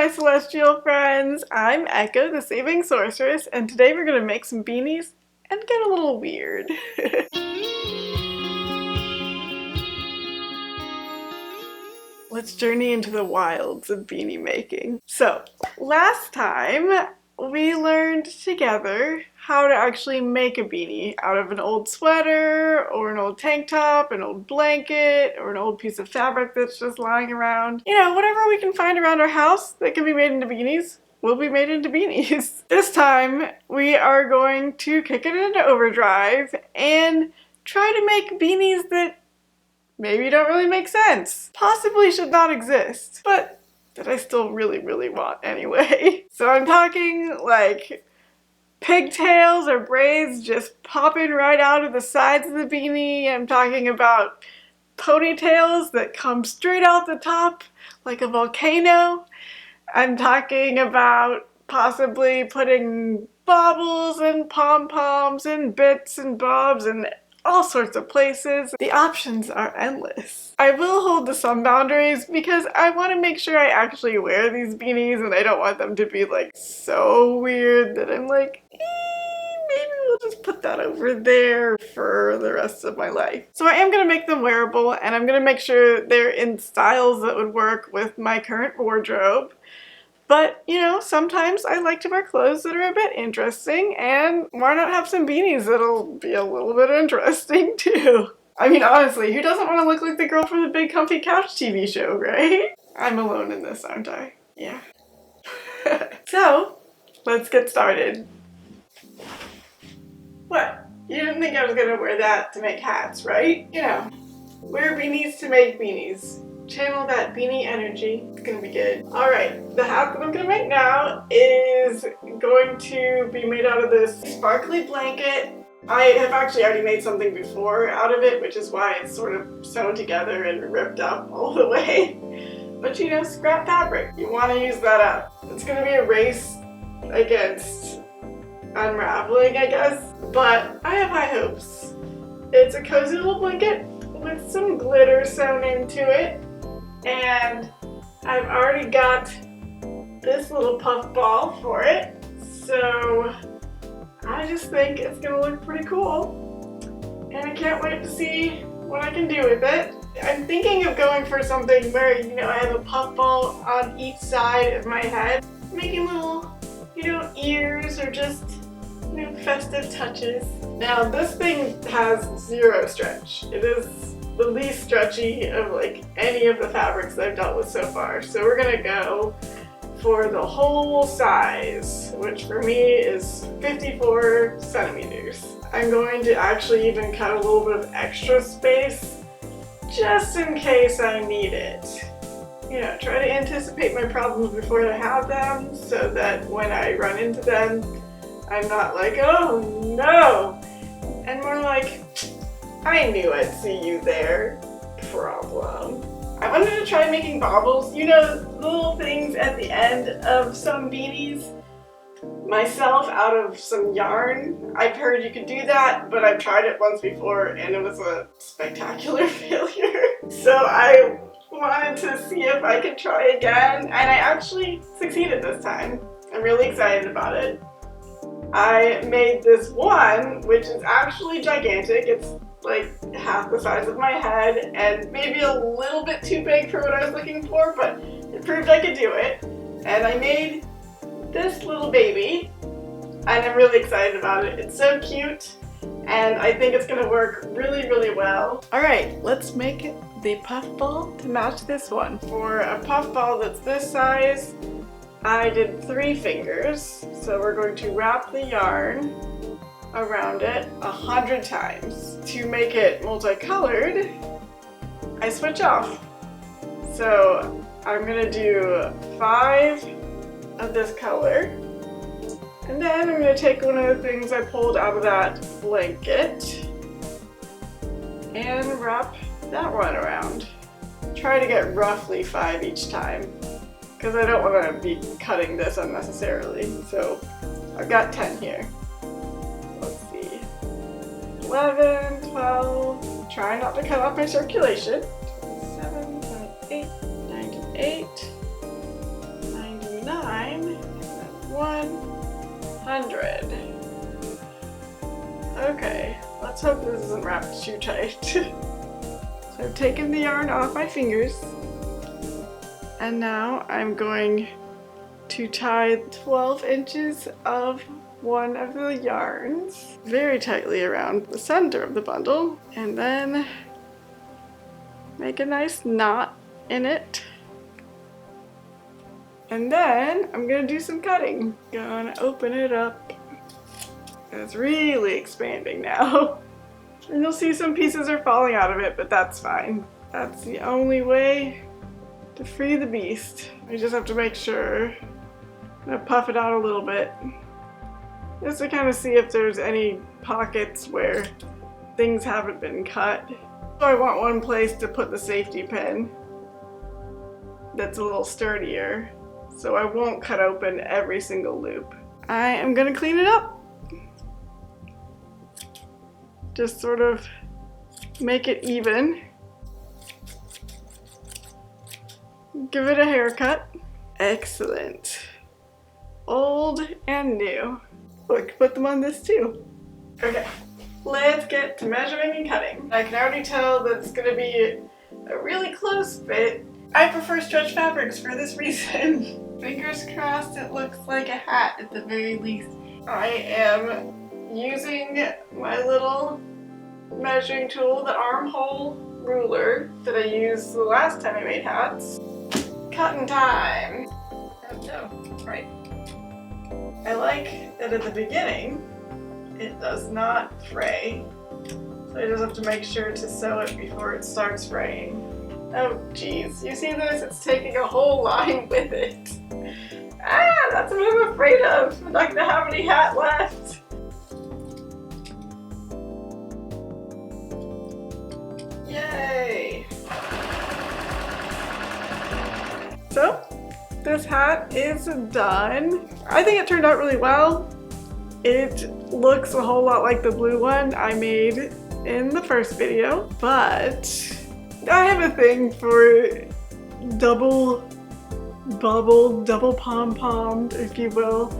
my celestial friends. I'm Echo, the Saving Sorceress, and today we're going to make some beanies and get a little weird. Let's journey into the wilds of beanie making. So, last time we learned together how to actually make a beanie out of an old sweater or an old tank top, an old blanket, or an old piece of fabric that's just lying around. You know, whatever we can find around our house that can be made into beanies will be made into beanies. This time we are going to kick it into overdrive and try to make beanies that maybe don't really make sense, possibly should not exist, but that I still really want anyway. So I'm talking like pigtails or braids just popping right out of the sides of the beanie. I'm talking about ponytails that come straight out the top like a volcano. I'm talking about possibly putting baubles and pom-poms and bits and bobs and all sorts of places. The options are endless. I will hold to some boundaries because I want to make sure I actually wear these beanies and I don't want them to be like so weird that I'm like, maybe we'll just put that over there for the rest of my life. So I am going to make them wearable and I'm going to make sure they're in styles that would work with my current wardrobe. But, you know, sometimes I like to wear clothes that are a bit interesting, and why not have some beanies that'll be a little bit interesting too? I mean, honestly, who doesn't want to look like the girl from the Big Comfy Couch TV show, right? I'm alone in this, aren't I? Yeah. So, let's get started. What? You didn't think I was gonna wear that to make hats, right? You know, wear beanies to make beanies. Channel that beanie energy. It's gonna be good. Alright, the hat that I'm gonna make now is going to be made out of this sparkly blanket. I have actually already made something before out of it, which is why it's sort of sewn together and ripped up all the way. But you know, scrap fabric. You want to use that up. It's gonna be a race against unraveling, I guess. But I have high hopes. It's a cozy little blanket with some glitter sewn into it. And I've already got this little puff ball for it, so I just think it's gonna look pretty cool, and I can't wait to see what I can do with it. I'm thinking of going for something where, you know, I have a puff ball on each side of my head, making little, you know, ears or just, you know, festive touches. Now this thing has zero stretch. It is the least stretchy of like any of the fabrics that I've dealt with so far. So we're gonna go for the whole size, which for me is 54 centimeters. I'm going to actually even cut a little bit of extra space just in case I need it. You know, try to anticipate my problems before I have them so that when I run into them, I'm not like, oh no, and more like, I knew I'd see you there. Problem. I wanted to try making baubles. You know, little things at the end of some beanies. Myself, out of some yarn. I've heard you could do that, but I've tried it once before and it was a spectacular failure. So I wanted to see if I could try again, and I actually succeeded this time. I'm really excited about it. I made this one, which is actually gigantic. It's like half the size of my head and maybe a little bit too big for what I was looking for, but it proved I could do it. And I made this little baby and I'm really excited about it. It's so cute and I think it's gonna work really well. Alright, let's make the puff ball to match this one. For a puff ball that's this size, I did 3 fingers. So we're going to wrap the yarn around it 100 times. To make it multicolored, I switch off. So I'm gonna do 5 of this color, and then I'm gonna take one of the things I pulled out of that blanket and wrap that one around. Try to get roughly 5 each time, because I don't want to be cutting this unnecessarily. So I've got 10 here. 11, 12, try not to cut off my circulation. 27, 28, 98, 99, 100. Okay, let's hope this isn't wrapped too tight. So I've taken the yarn off my fingers, and now I'm going to tie 12 inches of one of the yarns very tightly around the center of the bundle, and then make a nice knot in it. And then I'm gonna do some cutting. Gonna open it up. It's really expanding now. And you'll see some pieces are falling out of it, but that's fine. That's the only way to free the beast. I just have to make sure. I'm gonna puff it out a little bit, just to kind of see if there's any pockets where things haven't been cut. So I want one place to put the safety pin that's a little sturdier, so I won't cut open every single loop. I am gonna clean it up. Just sort of make it even. Give it a haircut. Excellent. Old and new. Look, put them on this too. Okay, let's get to measuring and cutting. I can already tell that it's gonna be a really close fit. I prefer stretch fabrics for this reason. Fingers crossed it looks like a hat at the very least. I am using my little measuring tool, the armhole ruler that I used the last time I made hats. Cutting time. Oh, right. I like that at the beginning it does not fray, so I just have to make sure to sew it before it starts fraying. Oh geez, you see this? It's taking a whole line with it. Ah, that's what I'm afraid of. I'm not gonna have any hat left. Yay! So, this hat is done. I think it turned out really well. It looks a whole lot like the blue one I made in the first video, but I have a thing for double bubble, double pom-pommed, if you will,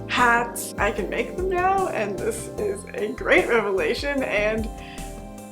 hats. I can make them now, and this is a great revelation, and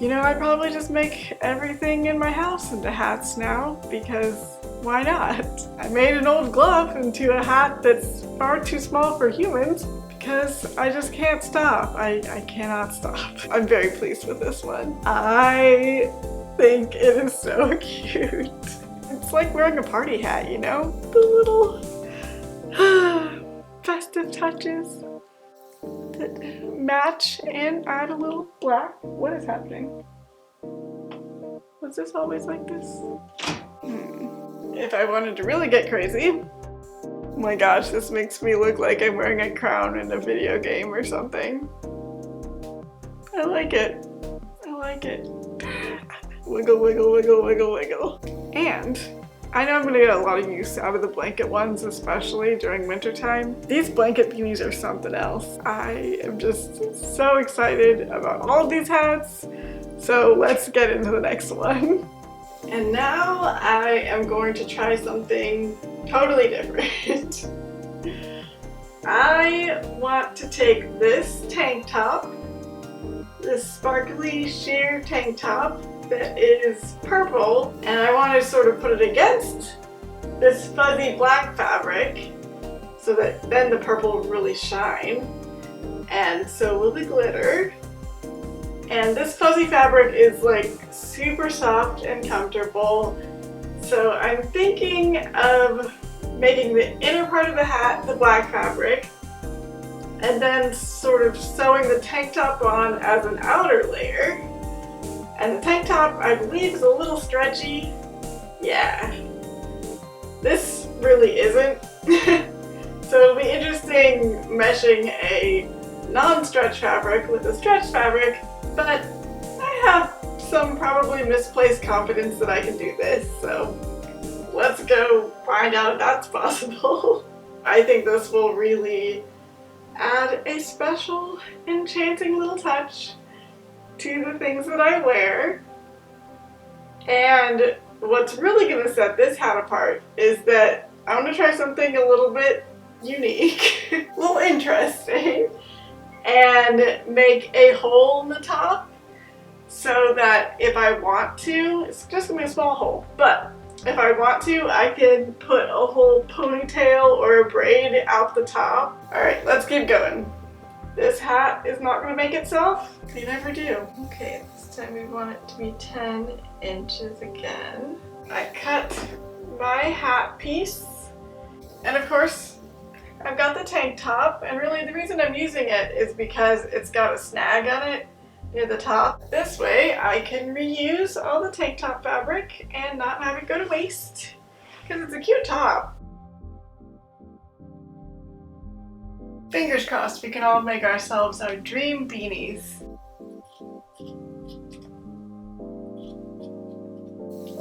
you know, I probably just make everything in my house into hats now, because why not? I made an old glove into a hat that's far too small for humans because I just can't stop. I cannot stop. I'm very pleased with this one. I think it is so cute. It's like wearing a party hat, you know? The little festive touches that match and add a little black. What is happening? Was this always like this? If I wanted to really get crazy, oh my gosh, this makes me look like I'm wearing a crown in a video game or something. I like it. I like it. Wiggle, wiggle, wiggle, wiggle, wiggle. And I know I'm gonna get a lot of use out of the blanket ones, especially during wintertime. These blanket beanies are something else. I am just so excited about all of these hats. So let's get into the next one. And now I am going to try something totally different. I want to take this tank top, this sparkly sheer tank top that is purple, and I want to sort of put it against this fuzzy black fabric so that then the purple will really shine, and so will the glitter. And this fuzzy fabric is like super soft and comfortable, so I'm thinking of making the inner part of the hat the black fabric and then sort of sewing the tank top on as an outer layer. And the tank top, I believe, is a little stretchy. Yeah, this really isn't. So it'll be interesting meshing a non-stretch fabric with a stretch fabric, but I have some probably misplaced confidence that I can do this, so let's go find out if that's possible. I think this will really add a special, enchanting little touch to the things that I wear. And what's really going to set this hat apart is that I want to try something a little bit unique, a little interesting, and make a hole in the top so that if I want to, it's just gonna be a small hole, but if I want to, I can put a whole ponytail or a braid out the top. Alright, let's keep going. This hat is not gonna make itself. You never do. Okay, this time we want it to be 10 inches again. I cut my hat piece, and of course, I've got the tank top, and really the reason I'm using it is because it's got a snag on it near the top. This way I can reuse all the tank top fabric and not have it go to waste, because it's a cute top. Fingers crossed we can all make ourselves our dream beanies.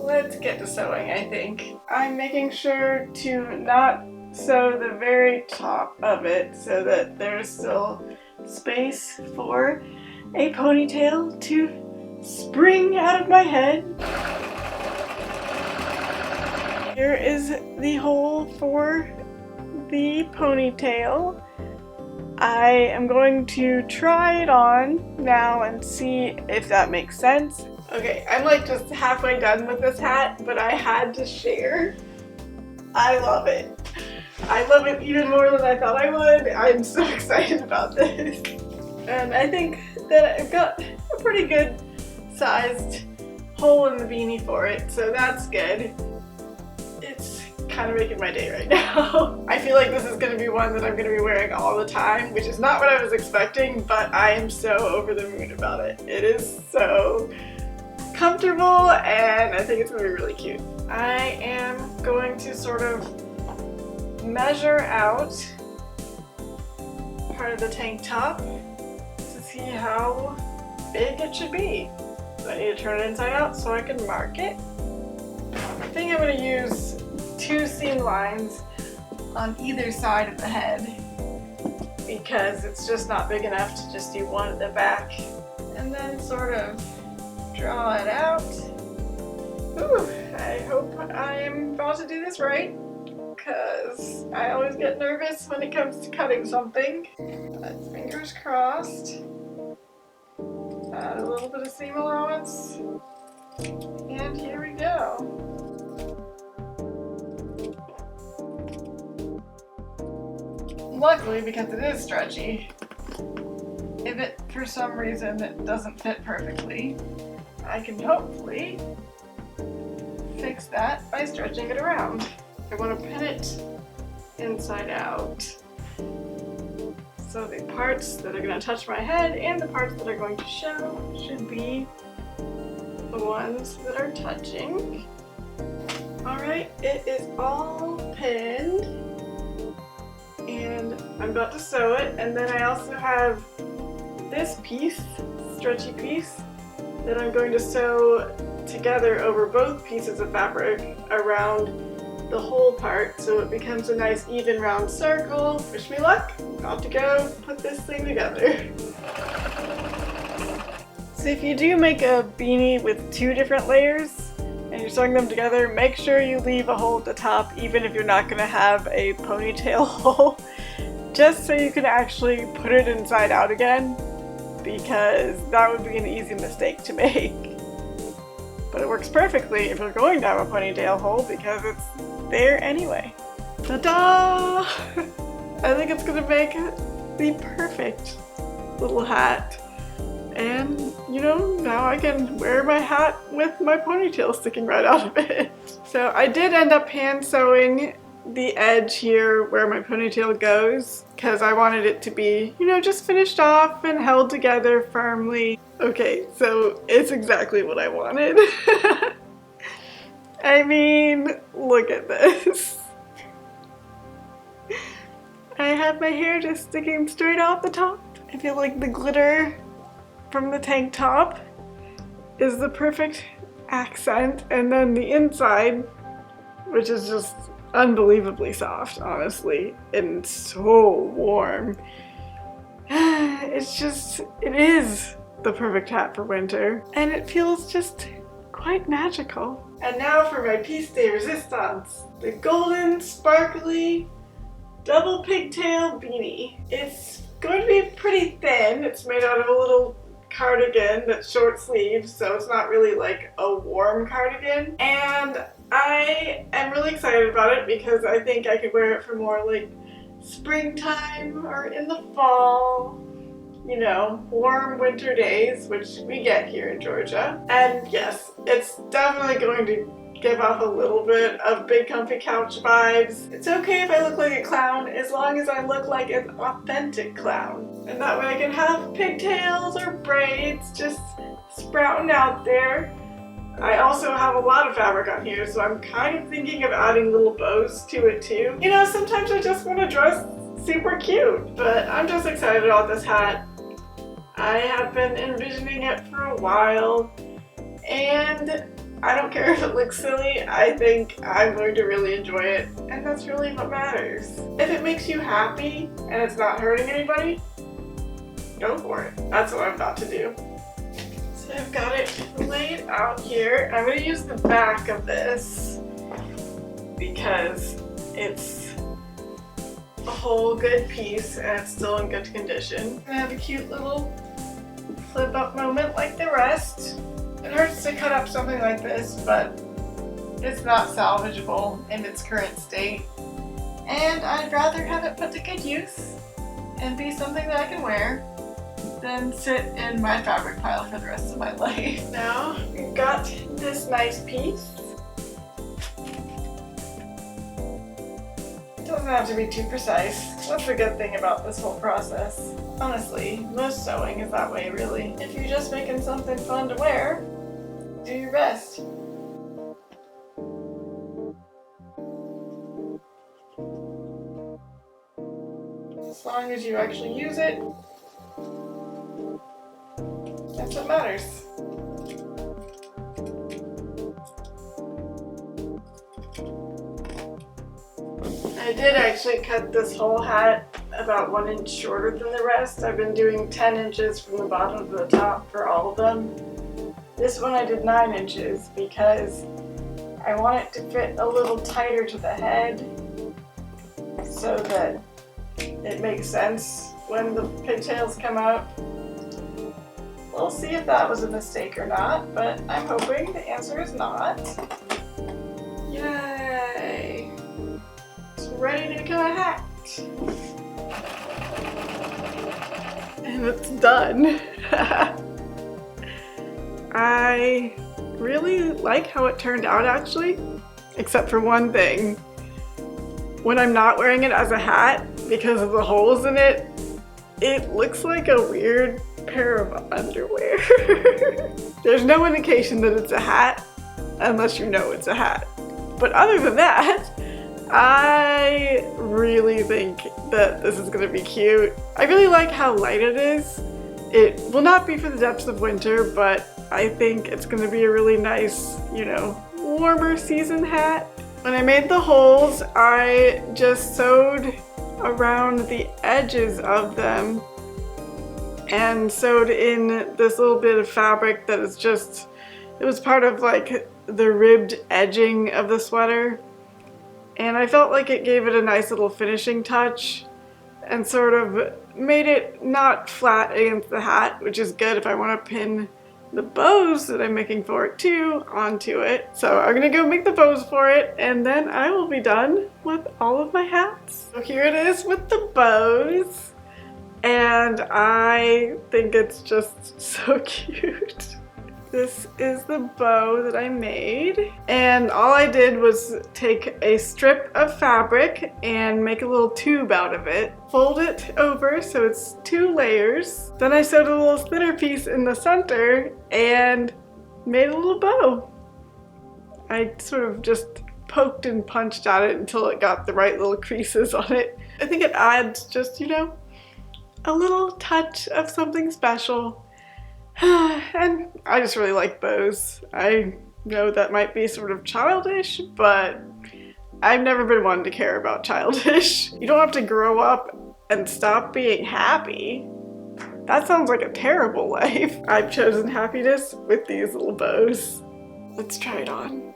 Let's get to sewing, I think. I'm making sure to not sew the very top of it so that there's still space for a ponytail to spring out of my head. Here is the hole for the ponytail. I am going to try it on now and see if that makes sense. Okay, I'm like just halfway done with this hat, but I had to share. I love it. I love it even more than I thought I would. I'm so excited about this. And I think that I've got a pretty good sized hole in the beanie for it, so that's good. It's kind of making my day right now. I feel like this is going to be one that I'm going to be wearing all the time, which is not what I was expecting, but I am so over the moon about it. It is so comfortable and I think it's going to be really cute. I am going to sort of measure out part of the tank top to see how big it should be. So I need to turn it inside out so I can mark it. I think I'm going to use 2 seam lines on either side of the head because it's just not big enough to just do one at the back, and then sort of draw it out. Ooh, I hope I am about to do this right because I always get nervous when it comes to cutting something. But fingers crossed. Add a little bit of seam allowance, and here we go. Luckily, because it is stretchy, if it for some reason it doesn't fit perfectly, I can hopefully fix that by stretching it around. I want to pin it inside out. So the parts that are going to touch my head and the parts that are going to show should be the ones that are touching. Alright, it is all pinned. And I'm about to sew it, and then I also have this piece, stretchy piece, that I'm going to sew together over both pieces of fabric around the whole part so it becomes a nice even round circle. Wish me luck. About to go put this thing together. So if you do make a beanie with 2 different layers and you're sewing them together, make sure you leave a hole at the top even if you're not going to have a ponytail hole, just so you can actually put it inside out again, because that would be an easy mistake to make. But it works perfectly if you're going to have a ponytail hole because it's there anyway. Ta-da! I think it's going to make the perfect little hat. And, you know, now I can wear my hat with my ponytail sticking right out of it. So I did end up hand sewing the edge here where my ponytail goes because I wanted it to be, you know, just finished off and held together firmly. Okay, so it's exactly what I wanted. I mean, look at this. I have my hair just sticking straight off the top. I feel like the glitter from the tank top is the perfect accent, and then the inside, which is just unbelievably soft, honestly, and so warm. It is the perfect hat for winter, and it feels just quite magical. And now for my piece de resistance, the golden, sparkly double pigtail beanie. It's going to be pretty thin. It's made out of a little cardigan that's short sleeves, so it's not really like a warm cardigan. And I am really excited about it because I think I could wear it for more like springtime or in the fall. You know, warm winter days, which we get here in Georgia. And yes, it's definitely going to give off a little bit of big comfy couch vibes. It's okay if I look like a clown as long as I look like an authentic clown. And that way I can have pigtails or braids just sprouting out there. I also have a lot of fabric on here, so I'm kind of thinking of adding little bows to it too. You know, sometimes I just want to dress super cute, but I'm just excited about this hat. I have been envisioning it for a while, and I don't care if it looks silly. I think I'm going to really enjoy it, and that's really what matters. If it makes you happy and it's not hurting anybody, go for it. That's what I'm about to do. So I've got it laid out here. I'm going to use the back of this because it's a whole good piece and it's still in good condition. I have a cute little flip up moment like the rest. It hurts to cut up something like this, but it's not salvageable in its current state. And I'd rather have it put to good use and be something that I can wear than sit in my fabric pile for the rest of my life. Now we've got this nice piece. Doesn't have to be too precise. That's the good thing about this whole process. Honestly, most sewing is that way really. If you're just making something fun to wear, do your best. As long as you actually use it, that's what matters. I did actually cut this whole hat about 1 inch shorter than the rest. I've been doing 10 inches from the bottom to the top for all of them. This one I did 9 inches because I want it to fit a little tighter to the head so that it makes sense when the pigtails come out. We'll see if that was a mistake or not, but I'm hoping the answer is not. Yay! It's ready to become a hat. And it's done. I really like how it turned out actually, except for one thing. When I'm not wearing it as a hat, because of the holes in it, it looks like a weird pair of underwear. There's no indication that it's a hat unless you know it's a hat. But other than that, I really think that this is going to be cute. I really like how light it is. It will not be for the depths of winter, but I think it's going to be a really nice, you know, warmer season hat. When I made the holes, I just sewed around the edges of them and sewed in this little bit of fabric that is just, it was part of like the ribbed edging of the sweater. And I felt like it gave it a nice little finishing touch and sort of made it not flat against the hat, which is good if I want to pin the bows that I'm making for it too onto it. So I'm gonna go make the bows for it and then I will be done with all of my hats. So here it is with the bows and I think it's just so cute. This is the bow that I made, and all I did was take a strip of fabric and make a little tube out of it, fold it over so it's 2 layers. Then I sewed a little thinner piece in the center and made a little bow. I sort of just poked and punched at it until it got the right little creases on it. I think it adds just, you know, a little touch of something special. And I just really like bows. I know that might be sort of childish, but I've never been one to care about childish. You don't have to grow up and stop being happy. That sounds like a terrible life. I've chosen happiness with these little bows. Let's try it on.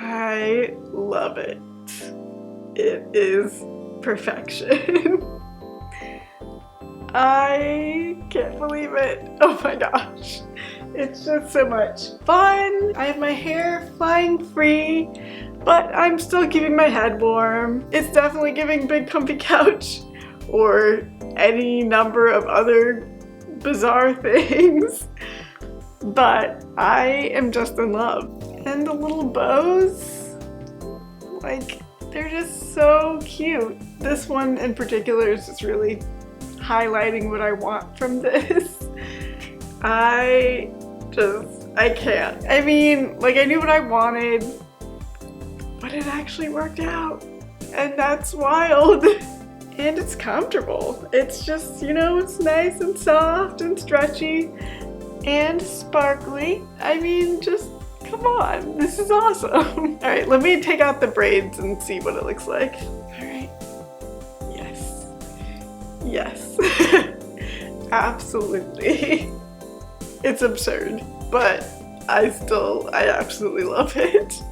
I love it. It is perfection. I can't believe it. Oh my gosh. It's just so much fun. I have my hair flying free, but I'm still keeping my head warm. It's definitely giving big comfy couch or any number of other bizarre things. But I am just in love. And the little bows, like, they're just so cute. This one in particular is just really highlighting what I want from this. I can't. I mean, like, I knew what I wanted, but it actually worked out. And that's wild. And it's comfortable. It's just, you know, it's nice and soft and stretchy and sparkly. I mean, just come on, this is awesome. All right, let me take out the braids and see what it looks like. All right, yes, yes, absolutely. It's absurd, but I absolutely love it.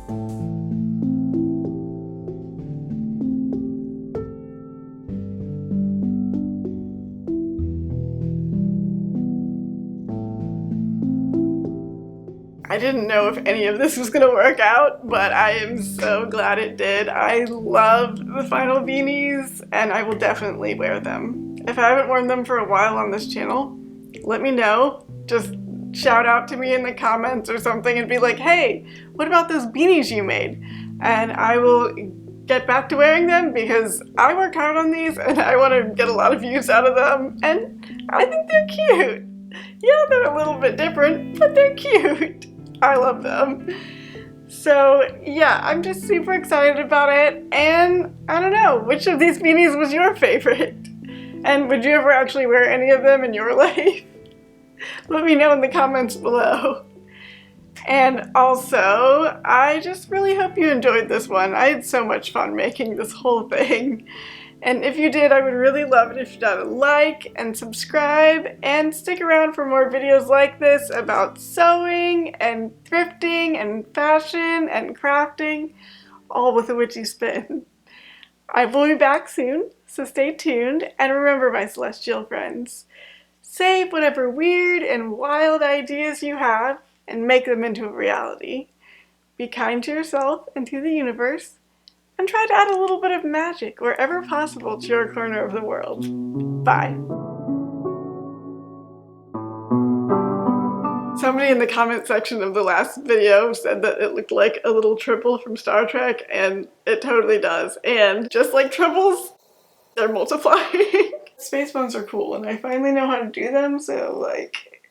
I didn't know if any of this was gonna work out, but I am so glad it did. I love the final beanies, and I will definitely wear them. If I haven't worn them for a while on this channel, let me know. Just shout out to me in the comments or something and be like, hey, what about those beanies you made? And I will get back to wearing them because I worked hard on these and I want to get a lot of use out of them, and I think they're cute. Yeah, they're a little bit different, but they're cute. I love them. So yeah, I'm just super excited about it, and I don't know, which of these beanies was your favorite? And would you ever actually wear any of them in your life? Let me know in the comments below. And also, I just really hope you enjoyed this one. I had so much fun making this whole thing. And if you did, I would really love it if you got a like and subscribe and stick around for more videos like this about sewing and thrifting and fashion and crafting, all with a witchy spin. I will be back soon, so stay tuned, and remember, my celestial friends, save whatever weird and wild ideas you have and make them into a reality. Be kind to yourself and to the universe, and try to add a little bit of magic wherever possible to your corner of the world. Bye. Somebody in the comment section of the last video said that it looked like a little triple from Star Trek, and it totally does. And just like triples, they're multiplying. Space buns are cool, and I finally know how to do them, so like,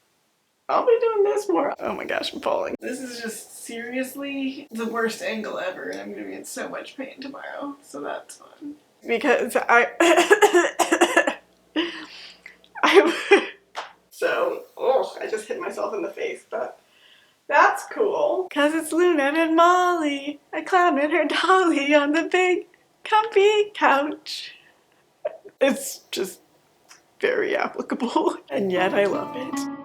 I'll be doing this more. Oh my gosh, I'm falling. This is just seriously the worst angle ever, and I'm gonna be in so much pain tomorrow, so that's fun. Because I just hit myself in the face, but that's cool. Cause it's Luna and Molly, a clown and her dolly on the big comfy couch. It's just very applicable, and yet I love it.